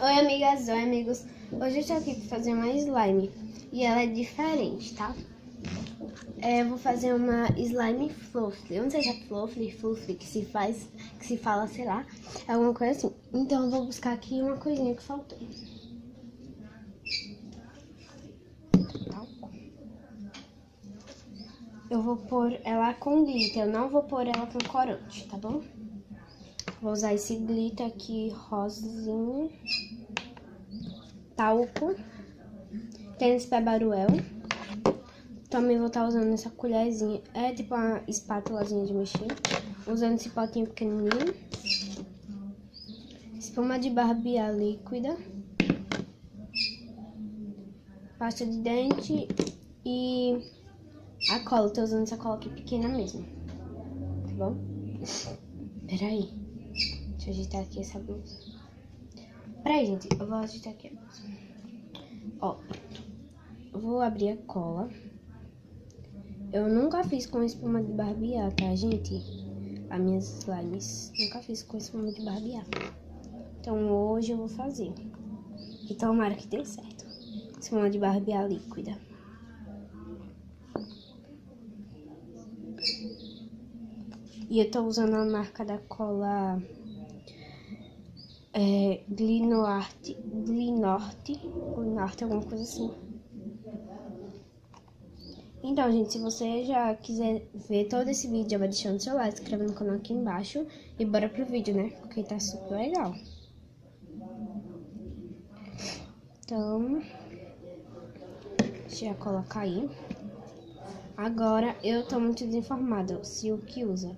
Oi, amigas, oi, amigos. Hoje eu tô aqui pra fazer uma slime e ela é diferente, tá? Eu vou fazer uma slime fluffy. Eu não sei se é fluffy que se faz, que se fala, sei lá, alguma coisa assim. Então eu vou buscar aqui uma coisinha que faltou. Eu vou pôr ela com glitter, eu não vou pôr ela com corante, tá bom? Vou usar esse glitter aqui rosinha, talco, tênis pé baruel. Também vou estar usando essa colherzinha, é tipo uma espátulazinha de mexer. Usando esse potinho pequenininho. Espuma de barbear líquida. Pasta de dente e a cola. Tô usando essa cola aqui pequena mesmo, tá bom? Peraí, deixa eu ajeitar aqui essa blusa. Peraí, gente, eu vou ajeitar aqui a blusa. Ó, vou abrir a cola. Eu nunca fiz com espuma de barbear, tá, gente? As minhas slimes. Nunca fiz com espuma de barbear. Então hoje eu vou fazer. E tomara que dê certo. Espuma de barbear líquida. E eu tô usando a marca da cola Glinorte, alguma coisa assim. Então, gente, se você já quiser ver todo esse vídeo, já vai deixando seu like, se inscreve no canal aqui embaixo e bora pro vídeo, né? Porque tá super legal. Então, deixa eu colocar aí. Agora, eu tô muito desinformada se o que usa.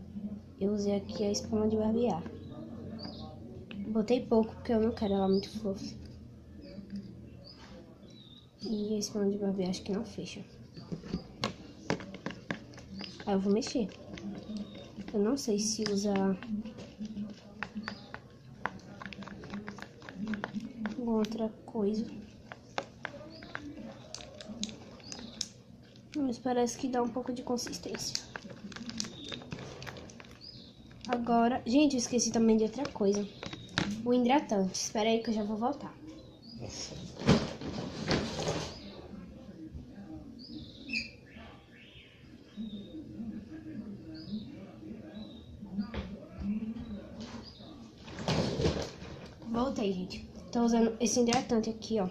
Eu usei aqui a espuma de barbear. Botei pouco porque eu não quero ela muito fofa. E a espuma de barbear acho que não fecha. Aí eu vou mexer. Eu não sei se usa alguma outra coisa. Mas parece que dá um pouco de consistência. Agora, gente, eu esqueci também de outra coisa. O hidratante. Espera aí que eu já vou voltar. Voltei, gente. Tô usando esse hidratante aqui, ó.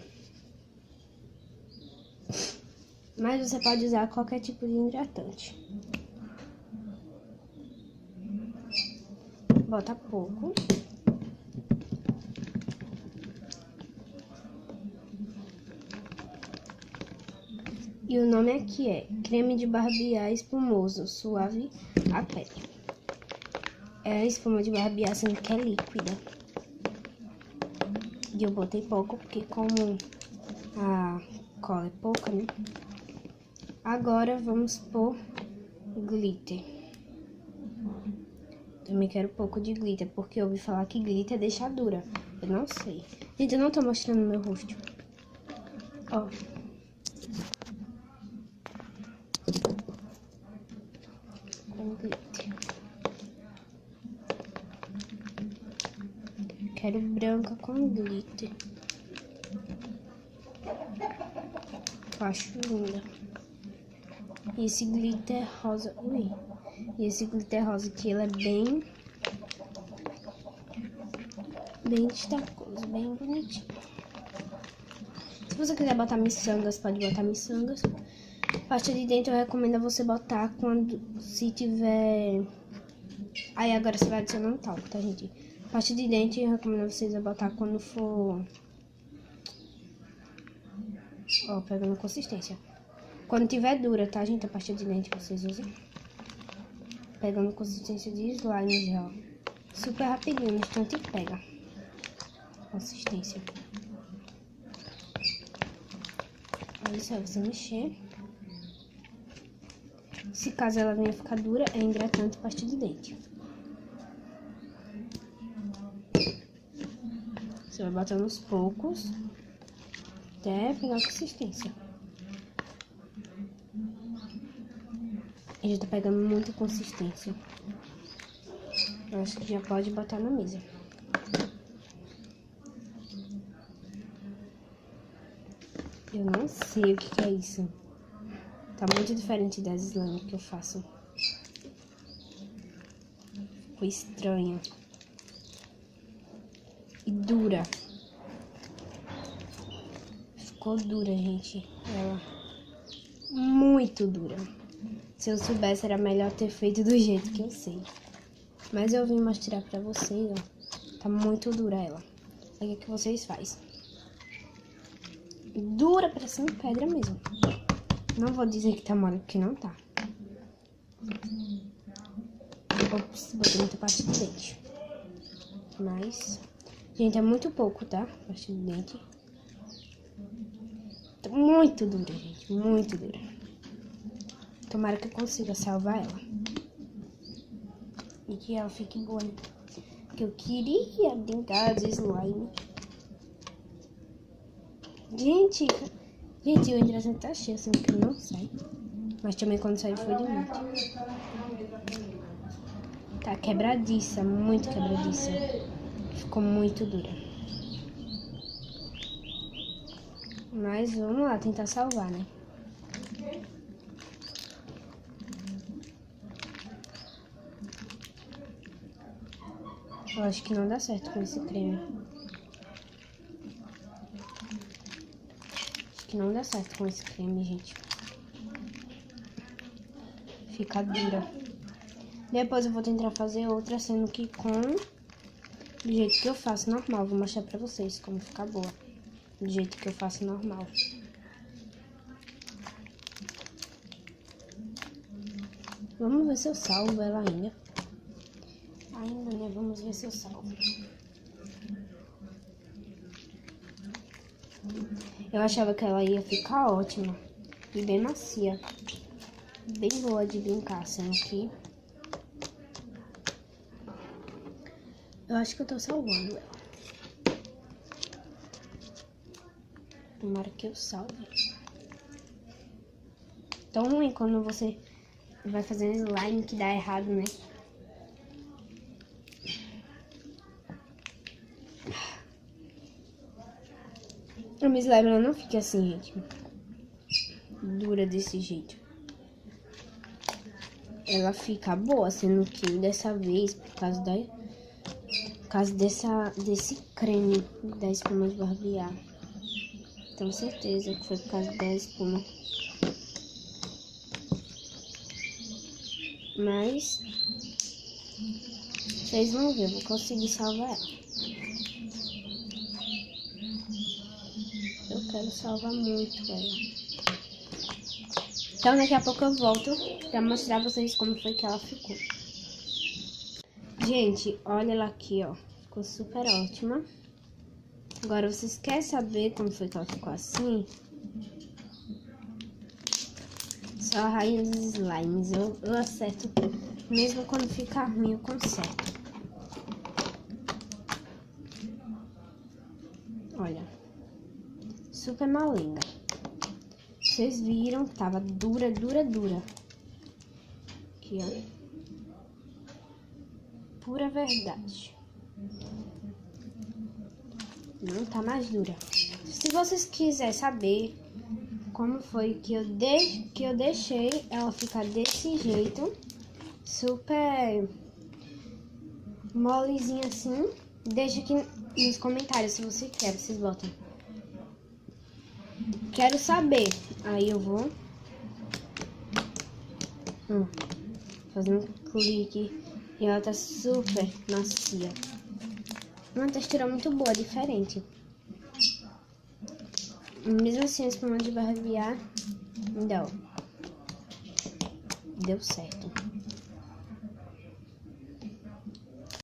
Mas você pode usar qualquer tipo de hidratante. Bota pouco. E o nome aqui é creme de barbear espumoso, suave a pele. É a espuma de barbear, sendo que é líquida. E eu botei pouco, porque como a cola é pouca, né? Agora vamos pôr glitter. Também quero pouco de glitter, porque eu ouvi falar que glitter deixa dura. Eu não sei. Gente, eu não tô mostrando meu rosto. Ó. Com glitter. Quero branca com glitter. Eu acho linda. E esse glitter rosa... Ui. E esse glitter rosa aqui, ele é bem destacoso, bem bonitinho. Se você quiser botar miçangas, pode botar miçangas. Pasta de dente eu recomendo você botar se tiver... Aí agora você vai adicionando talco, tá, gente? Pasta de dente eu recomendo vocês botar quando for... Ó, pegando consistência. Quando tiver dura, tá, gente? A pasta de dente vocês usam. Pegando consistência de slime já, ó. Super rapidinho, no instante pega. Consistência. Aí só você mexer. Se caso ela venha ficar dura, é hidratante pasta de dente. Você vai botando aos poucos até pegar a consistência. E já tá pegando muita consistência. Eu acho que já pode botar na mesa. Eu não sei o que é isso. Tá muito diferente das slime que eu faço. Ficou estranha. E dura. Ficou dura, gente. Ela muito dura. Se eu soubesse, era melhor ter feito do jeito que eu sei. Mas eu vim mostrar pra vocês, ó. Tá muito dura ela. Aí o que vocês fazem? Dura, parece uma pedra mesmo. Não vou dizer que tá mole, porque não tá. Ops, botei muita pasta de dente. Mas, gente, é muito pouco, tá? Pasta de dente. Tá muito dura, gente. Muito dura. Tomara que eu consiga salvar ela. E que ela fique boa, né? Porque eu queria brincar de slime. Gente, o endereço tá cheio, assim que não sai. Mas também quando saiu foi de muito. Tá quebradiça, muito quebradiça. Ficou muito dura. Mas vamos lá tentar salvar, né? Eu acho que não dá certo com esse creme. Acho que não dá certo com esse creme, gente. Fica dura. Depois eu vou tentar fazer outra, sendo que do jeito que eu faço normal. Vou mostrar pra vocês como fica boa. Do jeito que eu faço normal. Vamos ver se eu salvo ela ainda. Ainda, né? Vamos ver se eu salvo. Eu achava que ela ia ficar ótima. E bem macia. Bem boa de brincar, sendo que... Eu acho que eu tô salvando ela. Tomara que eu salve. Tão ruim quando você vai fazer um slime que dá errado, né? A minha slime ela não fica assim, gente. Dura desse jeito. Ela fica boa, sendo que dessa vez, por causa desse creme da espuma de barbear. Tenho certeza que foi por causa da espuma. Mas vocês vão ver, eu vou conseguir salvar ela. Eu quero salvar muito ela. Então daqui a pouco eu volto pra mostrar pra vocês como foi que ela ficou. Gente, olha ela aqui, ó. Ficou super ótima. Agora, vocês querem saber como foi que ela ficou assim? Só a rainha dos slimes. Eu acerto. Mesmo quando fica ruim, eu conserto. Olha. Super malenga. Vocês viram que tava dura, dura, dura. Aqui, ó. Pura verdade. Não tá mais dura. Se vocês quiserem saber como foi que eu deixei ela ficar desse jeito, super molezinha assim, deixa aqui nos comentários se você quer, vocês botam. Quero saber. Aí eu vou fazer um clique e ela tá super macia. Uma textura muito boa, diferente. Mesmo assim, a espuma de barbear deu certo.